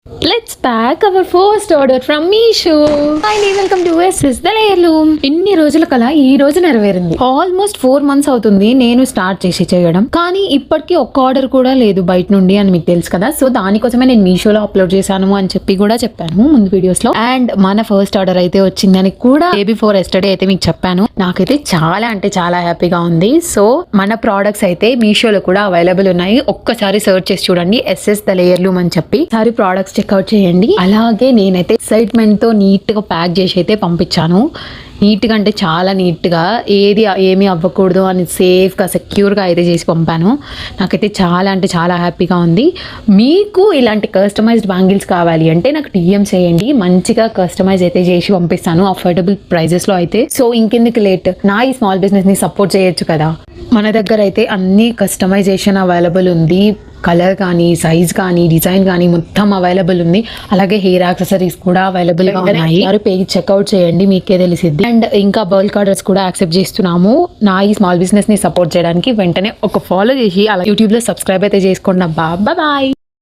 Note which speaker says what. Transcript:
Speaker 1: Let's pack our first order from Meesho. Finally, welcome to SS The Heirloom. ఇన్ని రోజుల కల ఈ రోజు నెరవేరింది. ఆల్మోస్ట్ 4 months అవుతుంది నేను స్టార్ట్ చేసి చేయడం, కానీ ఇప్పటికీ ఒక్క ఆర్డర్ కూడా లేదు బయట నుండి అని మీకు తెలుసు కదా. సో దానికోసమే నేను మీషోలో అప్లోడ్ చేశాను అని చెప్పి కూడా చెప్పాను ముందు వీడియోస్ లో. అండ్ మన ఫస్ట్ ఆర్డర్ అయితే వచ్చిందని కూడా డే బిఫోర్ ఎస్టర్డే అయితే మీకు చెప్పాను. నాకైతే చాలా అంటే చాలా హ్యాపీగా ఉంది. సో మన ప్రోడక్ట్స్ అయితే మీషోలో కూడా అవైలబుల్ ఉన్నాయి. ఒక్కసారి సర్చ్ చేసి చూడండి SS The Heirloom అని చెప్పి. సారీ ప్రోడక్ట్స్ చెక్అవుట్ చేయండి. అలాగే నేనైతే ఎక్సైట్మెంట్ తో నీట్ గా ప్యాక్ చేసి అయితే పంపించాను. నీట్గా అంటే చాలా నీట్గా, ఏమీ అవ్వకూడదు అని సేఫ్గా సెక్యూర్గా అయితే చేసి పంపాను. నాకైతే చాలా అంటే చాలా హ్యాపీగా ఉంది. మీకు ఇలాంటి కస్టమైజ్డ్ బ్యాంగిల్స్ కావాలి అంటే నాకు DM చేయండి, మంచిగా కస్టమైజ్ అయితే చేసి పంపిస్తాను అఫోర్డబుల్ ప్రైజెస్లో అయితే. సో ఇంకెందుకు లేట్, నా ఈ స్మాల్ బిజినెస్ని సపోర్ట్ చేయొచ్చు కదా. మన దగ్గర అయితే అన్ని కస్టమైజేషన్ అవైలబుల్ ఉంది. కలర్ కానీ, సైజ్ కానీ, డిజైన్ కానీ మొత్తం అవైలబుల్ ఉంది. అలాగే హెయిర్ యాక్సెసరీస్ కూడా అవైలబుల్ గా ఉన్నాయి. పేజ్ చెక్అవుట్ చేయండి, మీకే తెలిసిద్ది. అండ్ ఇంకా బల్క్ ఆర్డర్స్ కూడా యాక్సెప్ట్ చేస్తున్నాము. నా ఈ స్మాల్ బిజినెస్ ని సపోర్ట్ చేయడానికి వెంటనే ఒక ఫాలో చేసి అలా యూట్యూబ్ లో సబ్స్క్రైబ్ అయితే చేసుకోండి. బాయ్.